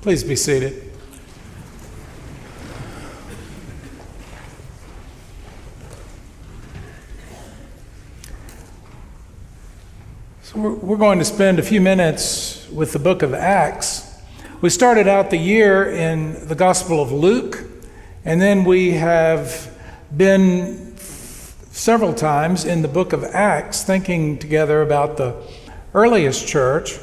Please be seated. So we're going to spend a few minutes with the book of Acts. We started out the year in the Gospel of Luke, and then we have been several times in the book of Acts thinking together about the earliest church.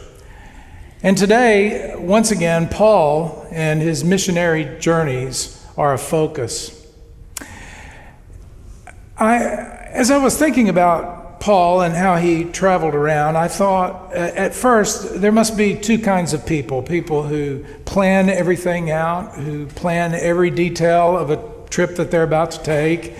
And today, once again, Paul and his missionary journeys are a focus. As I was thinking about Paul and how he traveled around, I thought at first there must be two kinds of people who plan everything out, who plan every detail of a trip that they're about to take,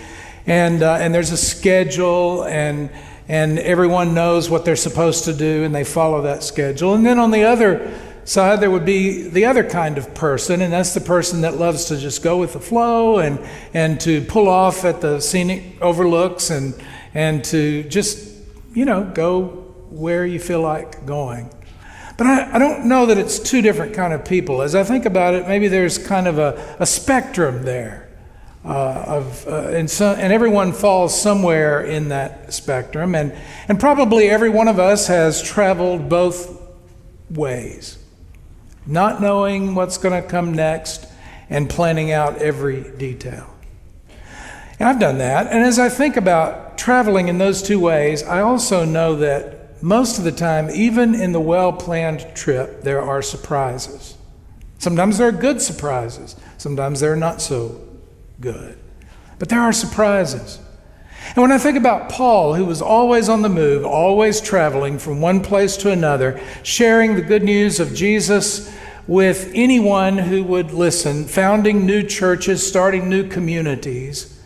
and there's a schedule, and everyone knows what they're supposed to do, and they follow that schedule. And then on the other side, there would be the other kind of person, and that's the person that loves to just go with the flow and to pull off at the scenic overlooks and to just, go where you feel like going. But I don't know that it's two different kind of people. As I think about it, maybe there's kind of a spectrum there. And everyone falls somewhere in that spectrum, and probably every one of us has traveled both ways, not knowing what's going to come next and planning out every detail. And I've done that, and as I think about traveling in those two ways, I also know that most of the time, even in the well-planned trip, there are surprises. Sometimes there are good surprises, sometimes they're not so good. But there are surprises. And when I think about Paul, who was always on the move, always traveling from one place to another, sharing the good news of Jesus with anyone who would listen, founding new churches, starting new communities,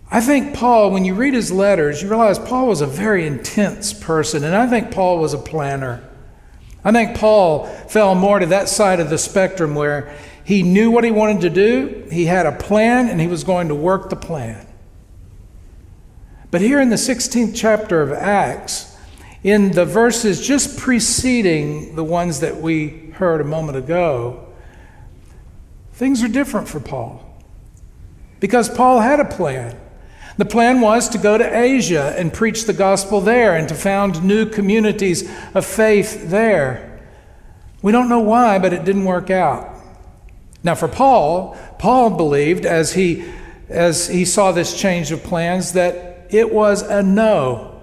I think Paul, when you read his letters, you realize Paul was a very intense person, and I think Paul was a planner. I think Paul fell more to that side of the spectrum where he knew what he wanted to do, he had a plan, and he was going to work the plan. But here in the 16th chapter of Acts, in the verses just preceding the ones that we heard a moment ago, things are different for Paul. Because Paul had a plan. The plan was to go to Asia and preach the gospel there and to found new communities of faith there. We don't know why, but it didn't work out. Now for Paul believed as he saw this change of plans that it was a no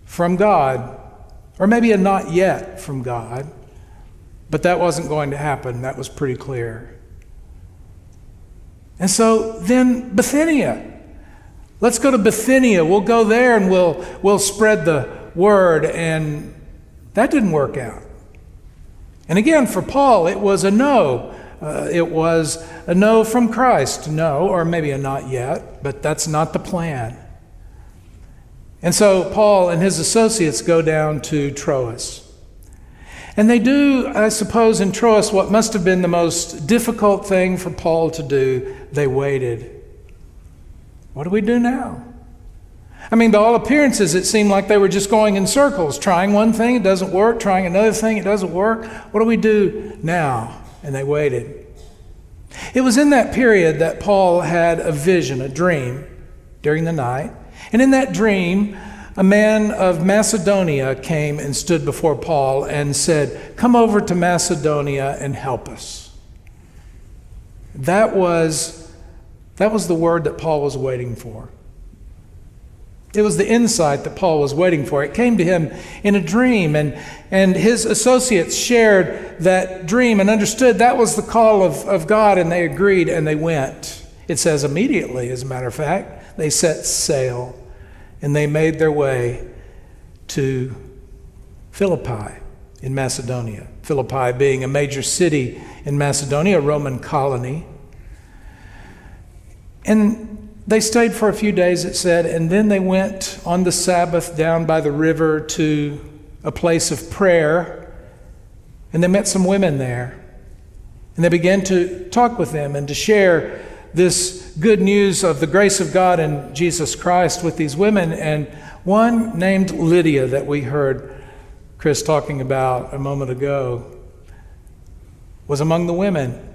from God, or maybe a not yet from God, but that wasn't going to happen. That was pretty clear. And so then Bithynia. Let's go to Bithynia. We'll go there and we'll spread the word, and that didn't work out. And again, for Paul, it was a no. It was a no from Christ, no, or maybe a not yet, but that's not the plan. And so Paul and his associates go down to Troas. And they do, I suppose, in Troas what must have been the most difficult thing for Paul to do. They waited. What do we do now? I mean, by all appearances, it seemed like they were just going in circles, trying one thing, it doesn't work, trying another thing, it doesn't work. What do we do now? And they waited. It was in that period that Paul had a vision, a dream, during the night. And in that dream, a man of Macedonia came and stood before Paul and said, "Come over to Macedonia and help us." That was the word that Paul was waiting for. It was the insight that Paul was waiting for. It came to him in a dream, and his associates shared that dream and understood that was the call of God, and they agreed and they went. It says immediately, as a matter of fact, they set sail and they made their way to Philippi in Macedonia. Philippi being a major city in Macedonia, a Roman colony. And they stayed for a few days, it said, and then they went on the Sabbath down by the river to a place of prayer, and they met some women there. And they began to talk with them and to share this good news of the grace of God and Jesus Christ with these women. And one named Lydia that we heard Chris talking about a moment ago was among the women.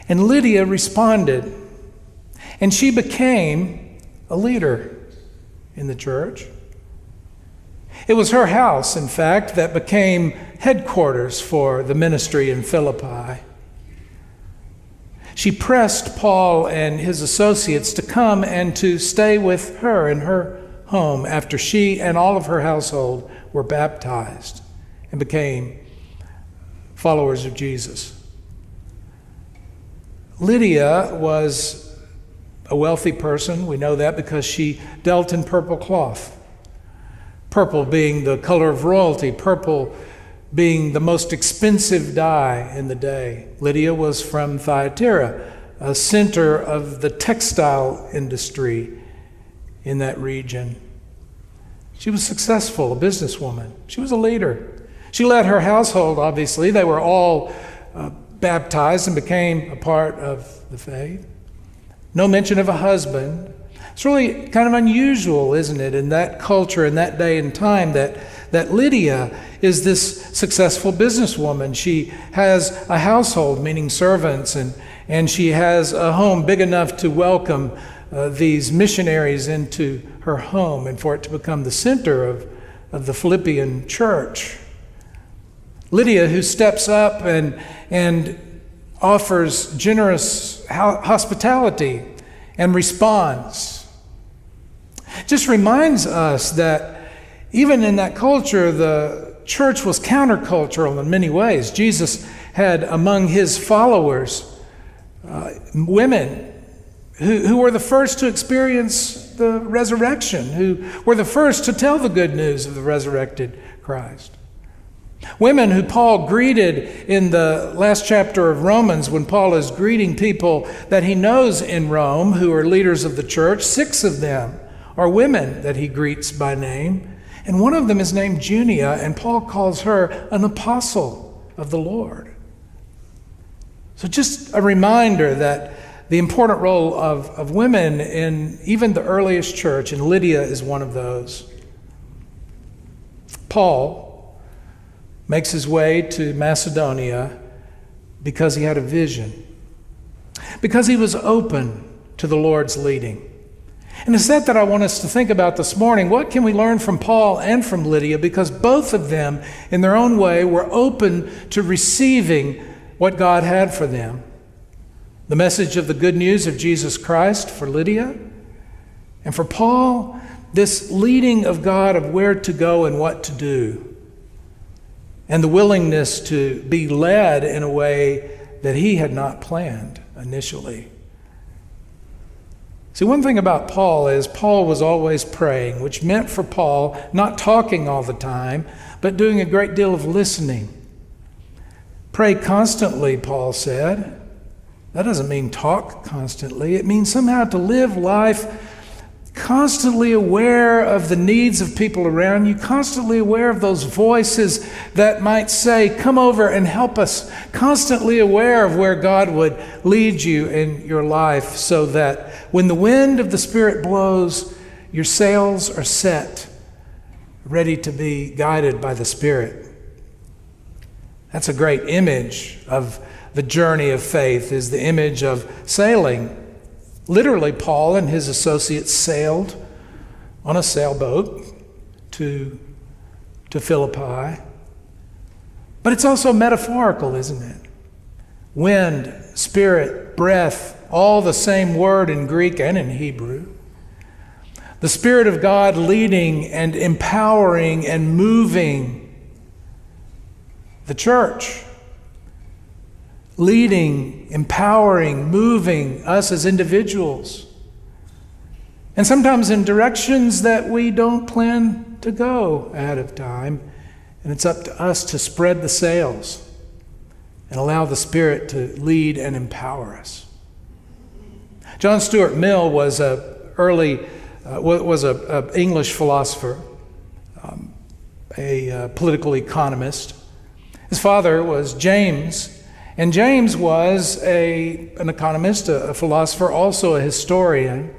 And Lydia responded, and she became a leader in the church. It was her house, in fact, that became headquarters for the ministry in Philippi. She pressed Paul and his associates to come and to stay with her in her home after she and all of her household were baptized and became followers of Jesus. Lydia was a wealthy person. We know that because she dealt in purple cloth. Purple being the color of royalty, purple being the most expensive dye in the day. Lydia was from Thyatira, a center of the textile industry in that region. She was successful, a businesswoman. She was a leader. She led her household, obviously. They were all baptized and became a part of the faith. No mention of a husband. It's really kind of unusual, isn't it, in that culture, in that day and time, that Lydia is this successful businesswoman. She has a household, meaning servants, and she has a home big enough to welcome these missionaries into her home and for it to become the center of the Philippian church. Lydia, who steps up and offers generous hospitality and responds, just reminds us that even in that culture, the church was countercultural in many ways. Jesus had among his followers women who were the first to experience the resurrection, who were the first to tell the good news of the resurrected Christ. Women who Paul greeted in the last chapter of Romans when Paul is greeting people that he knows in Rome who are leaders of the church. 6 of them are women that he greets by name. And one of them is named Junia, and Paul calls her an apostle of the Lord. So just a reminder that the important role of women in even the earliest church, and Lydia is one of those. Paul makes his way to Macedonia because he had a vision, because he was open to the Lord's leading. And it's that I want us to think about this morning. What can we learn from Paul and from Lydia? Because both of them, in their own way, were open to receiving what God had for them. The message of the good news of Jesus Christ for Lydia, and for Paul, this leading of God of where to go and what to do, and the willingness to be led in a way that he had not planned initially. See, one thing about Paul is Paul was always praying, which meant for Paul not talking all the time, but doing a great deal of listening. Pray constantly, Paul said. That doesn't mean talk constantly. It means somehow to live life constantly aware of the needs of people around you, constantly aware of those voices that might say, come over and help us, constantly aware of where God would lead you in your life so that when the wind of the Spirit blows, your sails are set, ready to be guided by the Spirit. That's a great image of the journey of faith, is the image of sailing. Literally, Paul and his associates sailed on a sailboat to Philippi. But it's also metaphorical, isn't it? Wind, spirit, breath, all the same word in Greek and in Hebrew. The Spirit of God leading and empowering and moving the church. Leading, empowering, moving us as individuals. And sometimes in directions that we don't plan to go ahead of time. And it's up to us to spread the sails and allow the Spirit to lead and empower us. John Stuart Mill was an English philosopher, a political economist. His father was James. And James was an economist, a philosopher, also a historian.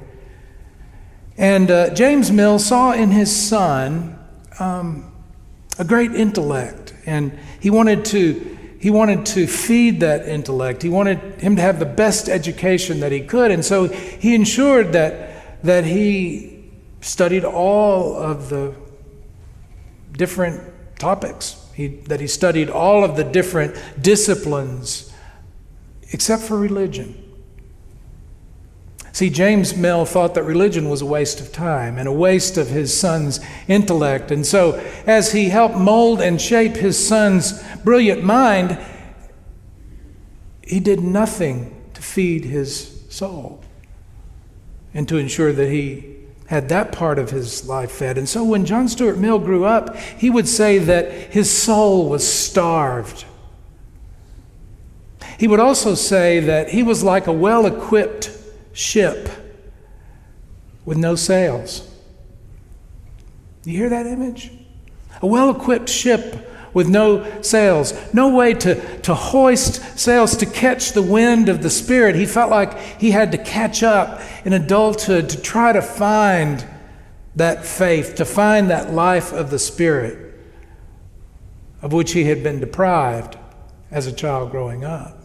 And James Mill saw in his son a great intellect. And he wanted to wanted to feed that intellect. He wanted him to have the best education that he could. And so he ensured that he studied all of the different topics, that he studied all of the different disciplines, except for religion. See, James Mill thought that religion was a waste of time and a waste of his son's intellect. And so as he helped mold and shape his son's brilliant mind, he did nothing to feed his soul and to ensure that he had that part of his life fed. And so when John Stuart Mill grew up, he would say that his soul was starved. He would also say that he was like a well-equipped ship with no sails. You hear that image? A well-equipped ship with no sails, no way to hoist sails to catch the wind of the Spirit. He felt like he had to catch up in adulthood to try to find that faith, to find that life of the Spirit of which he had been deprived as a child growing up.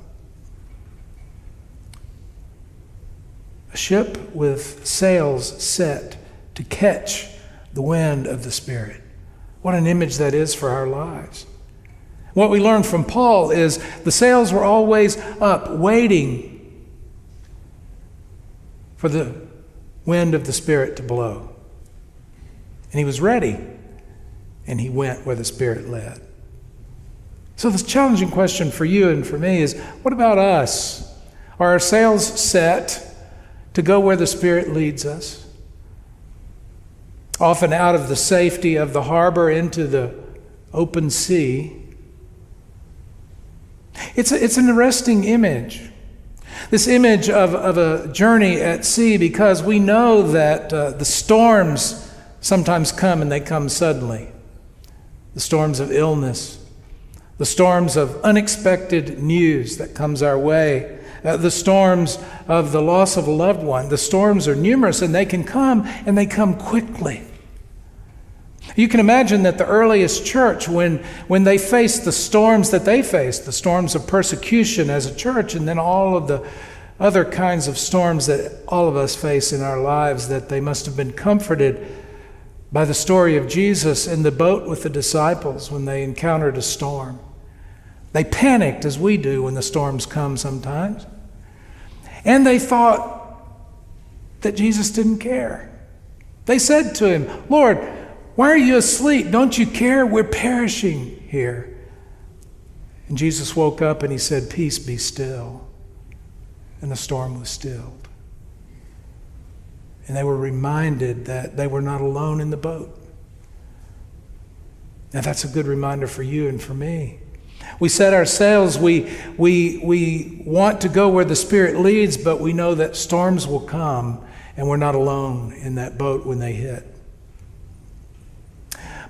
A ship with sails set to catch the wind of the Spirit. What an image that is for our lives. What we learn from Paul is the sails were always up, waiting for the wind of the Spirit to blow. And he was ready, and he went where the Spirit led. So the challenging question for you and for me is, what about us? Are our sails set to go where the Spirit leads us? Often out of the safety of the harbor into the open sea. It's an arresting image. This image of a journey at sea, because we know that the storms sometimes come, and they come suddenly. The storms of illness, the storms of unexpected news that comes our way, the storms of the loss of a loved one. The storms are numerous, and they can come, and they come quickly. You can imagine that the earliest church, when they faced the storms that they faced, the storms of persecution as a church, and then all of the other kinds of storms that all of us face in our lives, that they must have been comforted by the story of Jesus in the boat with the disciples when they encountered a storm. They panicked as we do when the storms come sometimes. And they thought that Jesus didn't care. They said to him, "Lord, why are you asleep? Don't you care? We're perishing here." And Jesus woke up and he said, "Peace, be still." And the storm was stilled. And they were reminded that they were not alone in the boat. Now that's a good reminder for you and for me. We set our sails, we want to go where the Spirit leads, but we know that storms will come and we're not alone in that boat when they hit.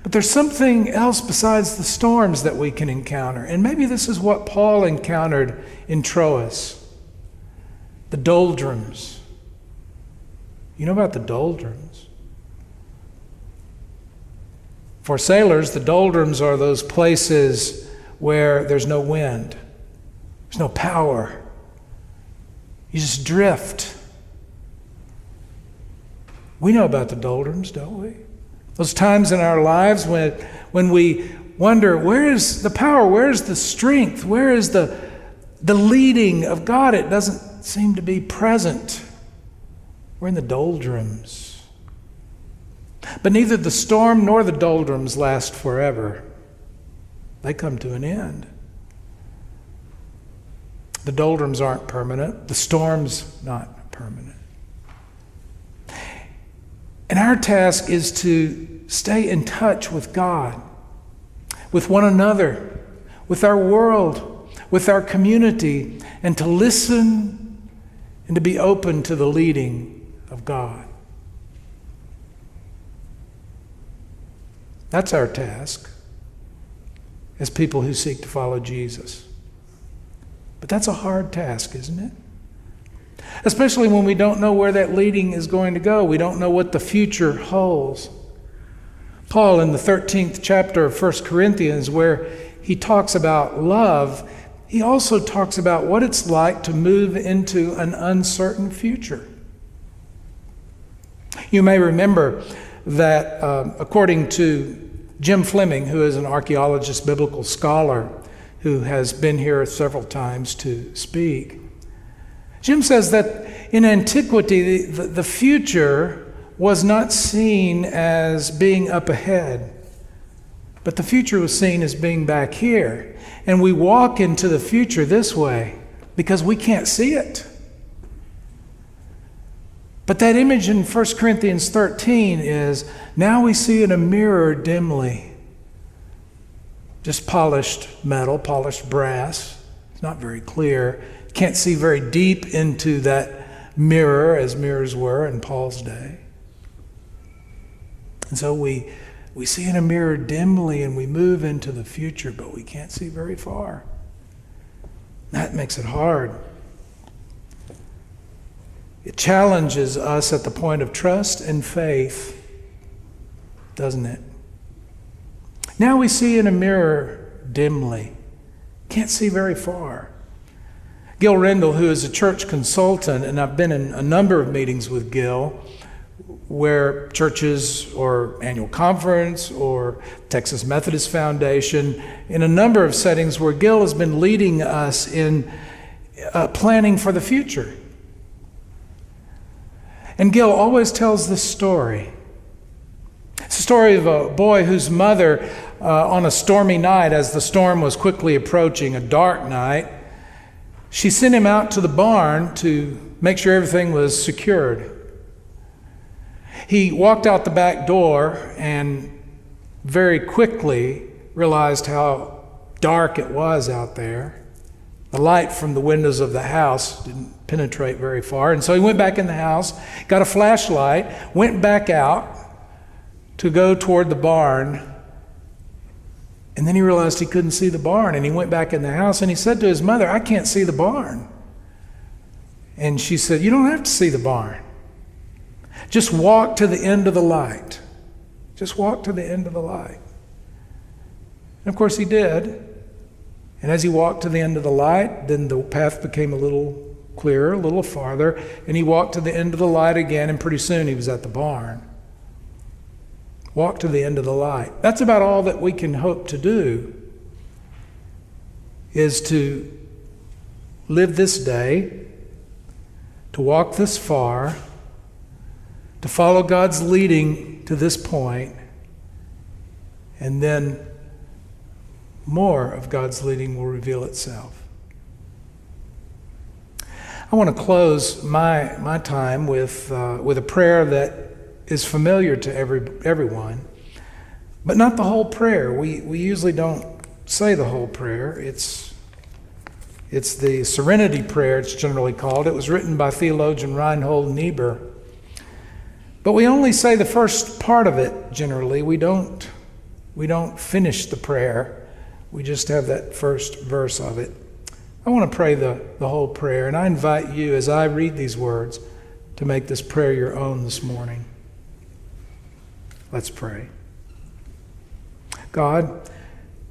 But there's something else besides the storms that we can encounter. And maybe this is what Paul encountered in Troas. The doldrums. You know about the doldrums? For sailors, the doldrums are those places where there's no wind. There's no power. You just drift. We know about the doldrums, don't we? Those times in our lives when we wonder, where is the power? Where is the strength? Where is the leading of God? It doesn't seem to be present. We're in the doldrums. But neither the storm nor the doldrums last forever. They come to an end. The doldrums aren't permanent. The storm's not permanent. And our task is to stay in touch with God, with one another, with our world, with our community, and to listen and to be open to the leading of God. That's our task as people who seek to follow Jesus. But that's a hard task, isn't it? Especially when we don't know where that leading is going to go. We don't know what the future holds. Paul, in the 13th chapter of 1 Corinthians, where he talks about love, he also talks about what it's like to move into an uncertain future. You may remember that according to Jim Fleming, who is an archaeologist, biblical scholar, who has been here several times to speak, Jim says that in antiquity, the future was not seen as being up ahead, but the future was seen as being back here. And we walk into the future this way because we can't see it. But that image in 1 Corinthians 13 is, now we see in a mirror dimly. Just polished metal, polished brass. It's not very clear. Can't see very deep into that mirror as mirrors were in Paul's day. And so we see in a mirror dimly and we move into the future, but we can't see very far. That makes it hard. It challenges us at the point of trust and faith, doesn't it? Now we see in a mirror dimly. Can't see very far. Gil Rendell, who is a church consultant, and I've been in a number of meetings with Gil, where churches or annual conference or Texas Methodist Foundation, in a number of settings where Gil has been leading us in planning for the future. And Gil always tells this story. It's a story of a boy whose mother, on a stormy night, as the storm was quickly approaching, a dark night, she sent him out to the barn to make sure everything was secured. He walked out the back door and very quickly realized how dark it was out there. The light from the windows of the house didn't penetrate very far. And so he went back in the house, got a flashlight, went back out to go toward the barn. And then he realized he couldn't see the barn. And he went back in the house and he said to his mother, "I can't see the barn." And she said, "You don't have to see the barn. Just walk to the end of the light. Just walk to the end of the light." And of course he did. And as he walked to the end of the light, then the path became a little clearer, a little farther, and he walked to the end of the light again, and pretty soon he was at the barn. Walk to the end of the light. That's about all that we can hope to do, is to live this day, to walk this far, to follow God's leading to this point, and then more of God's leading will reveal itself. I want to close my time with a prayer that is familiar to everyone, but not the whole prayer. We usually don't say the whole prayer. It's the Serenity Prayer, it's generally called. It was written by theologian Reinhold Niebuhr. But we only say the first part of it generally. We don't finish the prayer. We just have that first verse of it. I want to pray the whole prayer, and I invite you, as I read these words, to make this prayer your own this morning. Let's pray. God,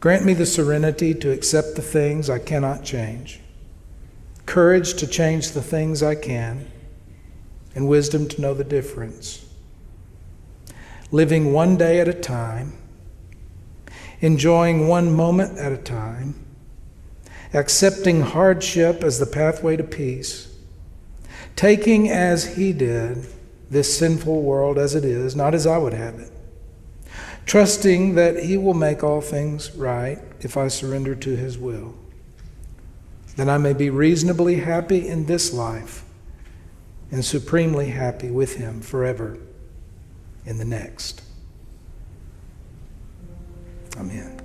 grant me the serenity to accept the things I cannot change, courage to change the things I can, and wisdom to know the difference. Living one day at a time, enjoying one moment at a time, accepting hardship as the pathway to peace, taking as he did this sinful world as it is, not as I would have it, trusting that he will make all things right if I surrender to his will, that I may be reasonably happy in this life and supremely happy with him forever in the next. Amen.